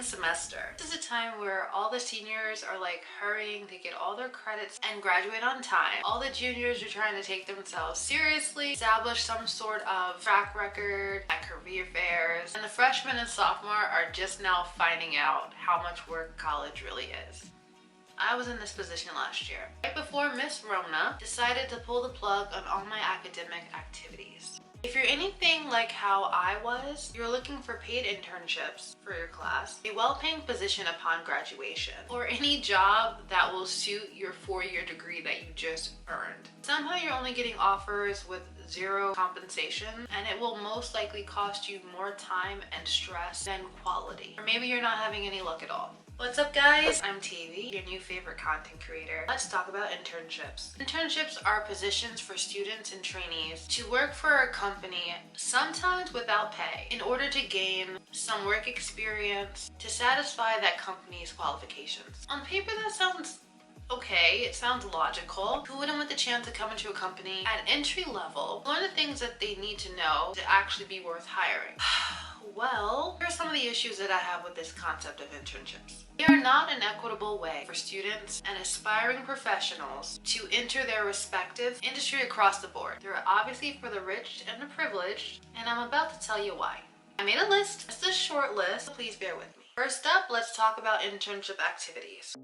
spring semester. This is a time where all the seniors are like hurrying to get all their credits and graduate on time. All the juniors are trying to take themselves seriously, establish some sort of track record at career fairs, and the freshmen and sophomore are just now finding out how much work college really is. I was in this position last year, right before Miss Rona decided to pull the plug on all my academic activities. If you're anything like how I was, you're looking for paid internships for your class, a well-paying position upon graduation, or any job that will suit your 4-year degree that you just earned. Somehow you're only getting offers with zero compensation, and it will most likely cost you more time and stress than quality. Or maybe you're not having any luck at all. What's up guys? I'm Taivy, your new favorite content creator. Let's talk about internships. Internships are positions for students and trainees to work for a company, sometimes without pay, in order to gain some work experience to satisfy that company's qualifications. On paper that sounds okay, it sounds logical. Who wouldn't want the chance to come into a company at entry level, learn the things that they need to know to actually be worth hiring? Well, here are some of the issues that I have with this concept of internships. They are not an equitable way for students and aspiring professionals to enter their respective industry across the board. They're obviously for the rich and the privileged, and I'm about to tell you why. I made a list. It's a short list, so please bear with me. First up, let's talk about internship activities.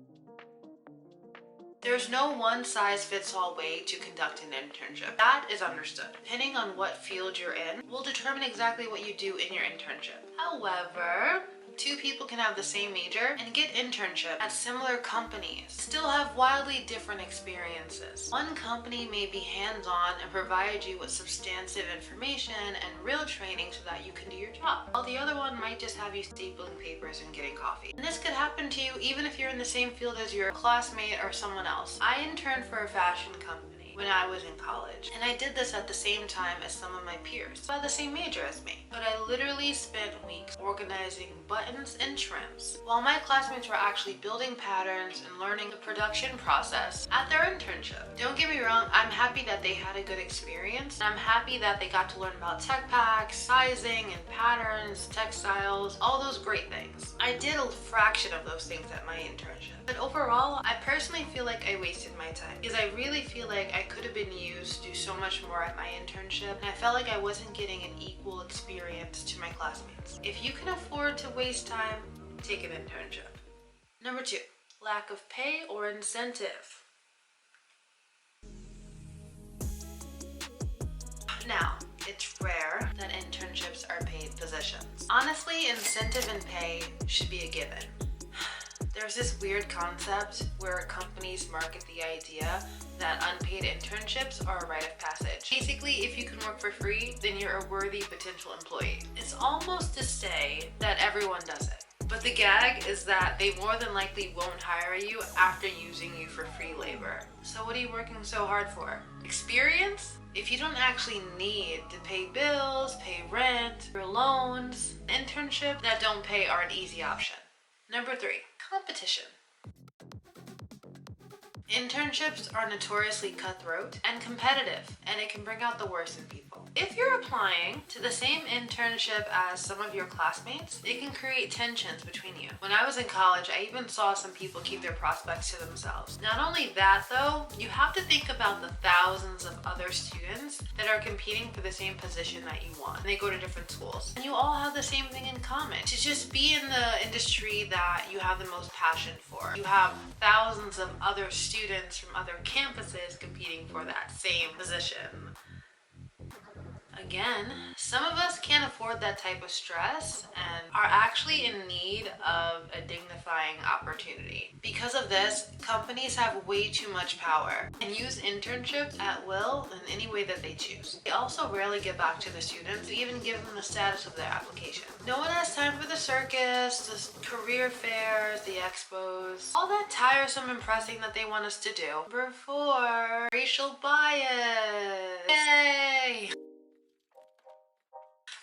There's no one-size-fits-all way to conduct an internship. That is understood. Depending on what field you're in, will determine exactly what you do in your internship. However, two people can have the same major and get internship at similar companies, still have wildly different experiences. One company may be hands-on and provide you with substantive information and real training so that you can do your job, while the other one might just have you stapling papers and getting coffee. And this could happen to you even if you're in the same field as your classmate or someone else. I interned for a fashion company when I was in college, and I did this at the same time as some of my peers who had the same major as me. But I literally spent weeks organizing buttons and trims while my classmates were actually building patterns and learning the production process at their internship. Don't get me wrong, I'm happy that they had a good experience, and I'm happy that they got to learn about tech packs, sizing and patterns, textiles, all those great things. I did a fraction of those things at my internship. But overall, I personally feel like I wasted my time because I really feel like I could have been used to do so much more at my internship, and I felt like I wasn't getting an equal experience to my classmates. If you can afford to waste time, take an internship. Number 2, lack of pay or incentive. Now, it's rare that internships are paid positions. Honestly, incentive and pay should be a given. There's this weird concept where companies market the idea that unpaid internships are a rite of passage. Basically, if you can work for free, then you're a worthy potential employee. It's almost to say that everyone does it. But the gag is that they more than likely won't hire you after using you for free labor. So what are you working so hard for? Experience? If you don't actually need to pay bills, pay rent, or loans, internships that don't pay are an easy option. Number 3, competition. Internships are notoriously cutthroat and competitive, and it can bring out the worst in people. If you're applying to the same internship as some of your classmates, it can create tensions between you. When I was in college, I even saw some people keep their prospects to themselves. Not only that though, you have to think about the thousands of other students that are competing for the same position that you want. And they go to different schools. And you all have the same thing in common. To just be in the industry that you have the most passion for. You have thousands of other students from other campuses competing for that same position. Again, some of us can't afford that type of stress and are actually in need of a dignifying opportunity. Because of this, companies have way too much power and use internships at will in any way that they choose. They also rarely get back to the students to even give them the status of their application. No one has time for the circus, the career fairs, the expos, all that tiresome impressing that they want us to do. Number 4, racial bias. Yay!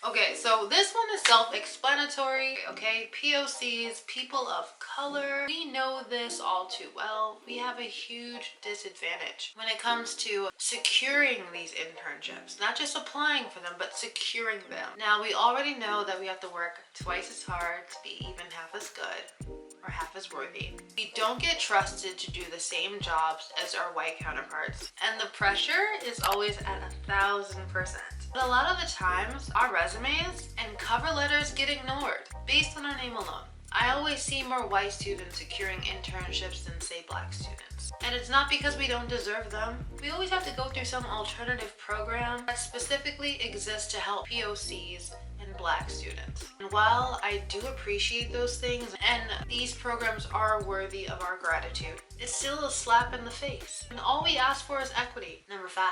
Okay, Okay, so this one is self-explanatory, okay? POCs, people of color, we know this all too well. We have a huge disadvantage when it comes to securing these internships. Not just applying for them, but securing them. Now, we already know that we have to work twice as hard to be even half as good or half as worthy. We don't get trusted to do the same jobs as our white counterparts. And the pressure is always at 1,000%. But a lot of the times, our resumes and cover letters get ignored based on our name alone. I always see more white students securing internships than, say, black students. And it's not because we don't deserve them. We always have to go through some alternative program that specifically exists to help POCs and black students. And while I do appreciate those things, and these programs are worthy of our gratitude, it's still a slap in the face. And all we ask for is equity. Number 5,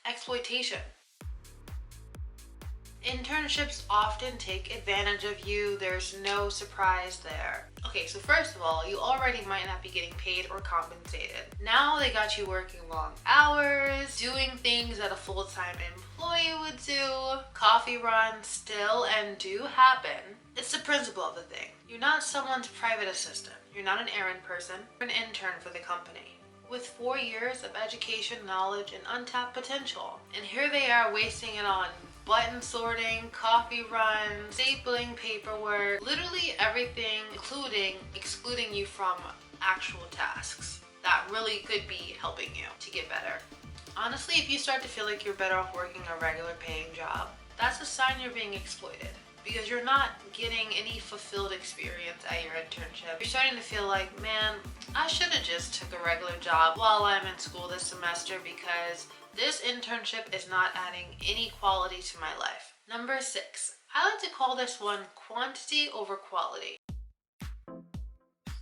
exploitation. Internships often take advantage of you. There's no surprise there. Okay, so first of all, you already might not be getting paid or compensated. Now they got you working long hours, doing things that a full-time employee would do. Coffee runs still and do happen. It's the principle of the thing. You're not someone's private assistant. You're not an errand person. You're an intern for the company with 4 years of education, knowledge, and untapped potential. And here they are wasting it on button sorting, coffee runs, stapling paperwork, literally everything, including excluding you from actual tasks that really could be helping you to get better. Honestly, if you start to feel like you're better off working a regular paying job, that's a sign you're being exploited, because you're not getting any fulfilled experience at your internship. You're starting to feel like, man, I should have just took a regular job while I'm in school this semester because this internship is not adding any quality to my life. Number 6, I like to call this one quantity over quality.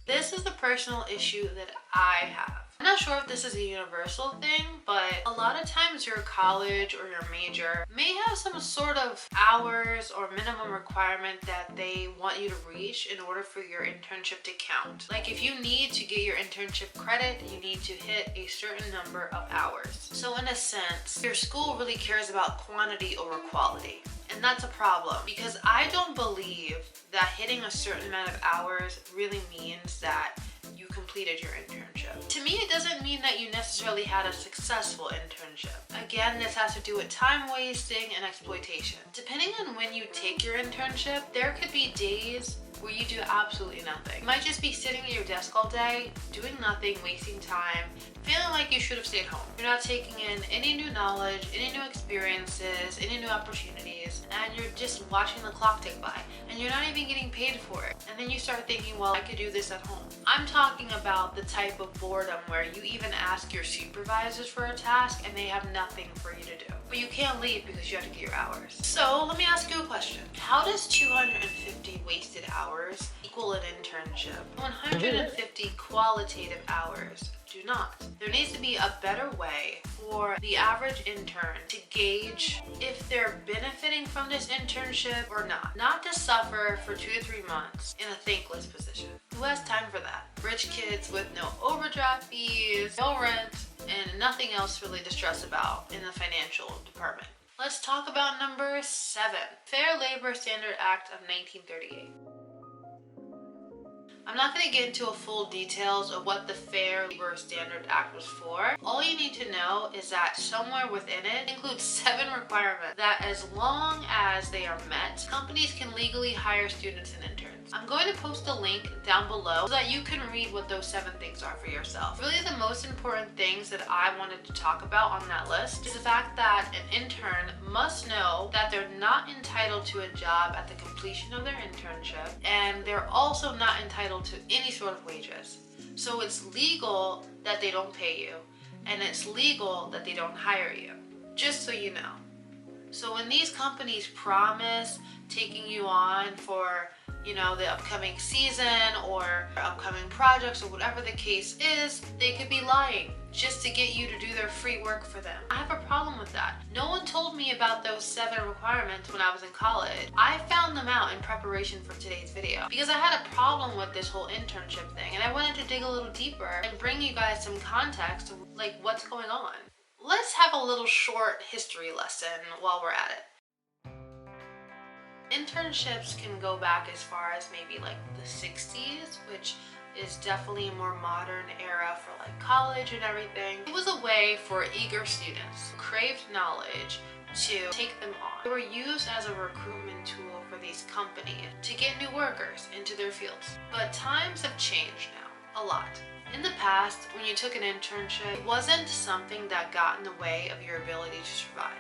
This is the personal issue that I have. I'm not sure if this is a universal thing, but a lot of times your college or your major may have some sort of hours or minimum requirement that they want you to reach in order for your internship to count. Like if you need to get your internship credit, you need to hit a certain number of hours. So in a sense, your school really cares about quantity over quality. And that's a problem, because I don't believe that hitting a certain amount of hours really means that you completed your internship. To me, it doesn't mean that you necessarily had a successful internship. Again, this has to do with time wasting and exploitation. Depending on when you take your internship, there could be days where you do absolutely nothing. You might just be sitting at your desk all day, doing nothing, wasting time, feeling like you should have stayed home. You're not taking in any new knowledge, any new experiences, any new opportunities, and you're just watching the clock tick by, and you're not even getting paid for it. And then you start thinking, well, I could do this at home. I'm talking about the type of boredom where you even ask your supervisors for a task and they have nothing for you to do. But you can't leave because you have to get your hours. So let me ask you a question. How does 250 wasted hours equal an internship? 150 qualitative hours do not. There needs to be a better way for the average intern to gauge if they're benefiting from this internship or not. Not to suffer for 2 to 3 months in a thankless position. Who has time for that? Rich kids with no overdraft fees, no rent, and nothing else really to stress about in the financial department. Let's talk about number 7, Fair Labor Standard Act of 1938. I'm not going to get into a full details of what the Fair Labor Standard Act was for. All you need to know is that somewhere within it includes 7 requirements that as long as they are met, companies can legally hire students and interns. I'm going to post a link down below so that you can read what those 7 things are for yourself. Really the most important things that I wanted to talk about on that list is the fact that an intern must know that they're not entitled to a job at the completion of their internship, and they're also not entitled to any sort of wages. So it's legal that they don't pay you, and it's legal that they don't hire you, just so you know. So when these companies promise taking you on for, you know, the upcoming season or upcoming projects or whatever the case is, they could be lying just to get you to do their free work for them. I have a problem with that. No one told me about those 7 requirements when I was in college. I found them out in preparation for today's video because I had a problem with this whole internship thing, and I wanted to dig a little deeper and bring you guys some context of like what's going on. Let's have a little short history lesson while we're at it. internships can go back as far as maybe like the 60s, which is definitely a more modern era for like college and everything. It was a way for eager students who craved knowledge to take them on. They were used as a recruitment tool for these companies to get new workers into their fields. But times have changed now, a lot. In the past, when you took an internship, it wasn't something that got in the way of your ability to survive.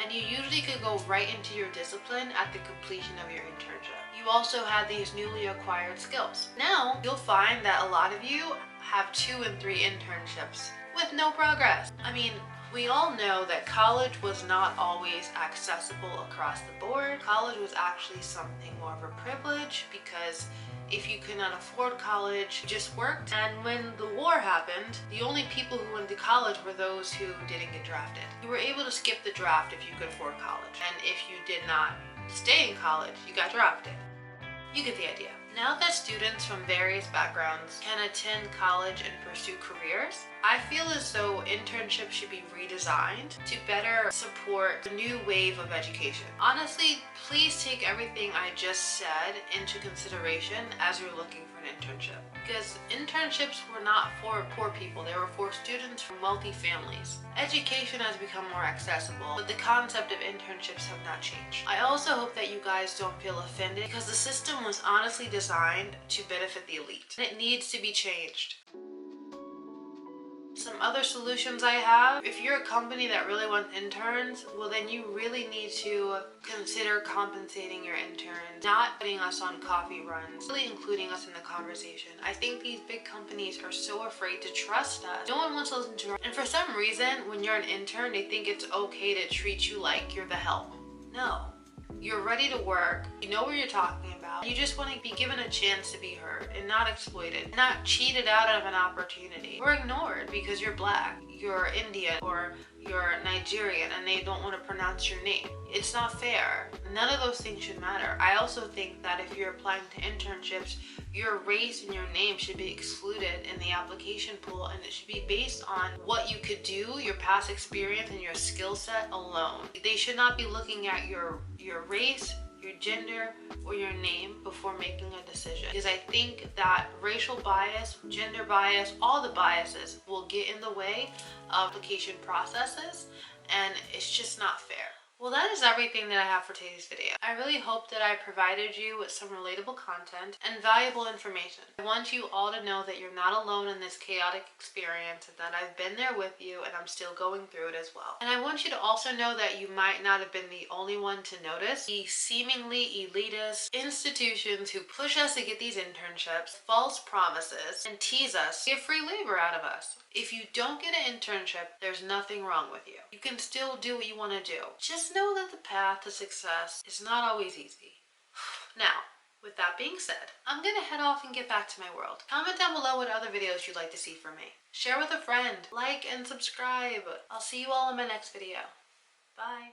And you usually could go right into your discipline at the completion of your internship. You also had these newly acquired skills. Now, you'll find that a lot of you have 2 and 3 internships with no progress. I mean, we all know that college was not always accessible across the board. College was actually something more of a privilege because if you could not afford college, you just worked. And when the war happened, the only people who went to college were those who didn't get drafted. You were able to skip the draft if you could afford college. And if you did not stay in college, you got drafted. You get the idea. Now that students from various backgrounds can attend college and pursue careers, I feel as though internships should be redesigned to better support the new wave of education. Honestly, please take everything I just said into consideration as you're looking for an internship. Because internships were not for poor people, they were for students from wealthy families. Education has become more accessible, but the concept of internships have not changed. I also hope that you guys don't feel offended because the system was honestly designed to benefit the elite, and it needs to be changed. Some other solutions I have, if you're a company that really wants interns, well then you really need to consider compensating your interns, not putting us on coffee runs, really including us in the conversation. I think these big companies are so afraid to trust us. No one wants to listen to us. And for some reason, when you're an intern, they think it's okay to treat you like you're the help. No. You're ready to work, you know what you're talking about, you just want to be given a chance to be heard and not exploited, not cheated out of an opportunity or ignored because you're black, you're Indian, or you're Nigerian and they don't want to pronounce your name. It's not fair. None of those things should matter. I also think that if you're applying to internships, your race and your name should be excluded in the application pool, and it should be based on what you could do, your past experience, and your skill set alone. They should not be looking at your race, your gender, or your name before making a decision. Because I think that racial bias, gender bias, all the biases will get in the way of application processes, and it's just not fair. Well, that is everything that I have for today's video. I really hope that I provided you with some relatable content and valuable information. I want you all to know that you're not alone in this chaotic experience and that I've been there with you and I'm still going through it as well. And I want you to also know that you might not have been the only one to notice the seemingly elitist institutions who push us to get these internships, false promises, and tease us, get free labor out of us. If you don't get an internship, there's nothing wrong with you. You can still do what you want to do. Just know that the path to success is not always easy. Now, with that being said, I'm gonna head off and get back to my world. Comment down below what other videos you'd like to see from me. Share with a friend, like and subscribe. I'll see you all in my next video. Bye.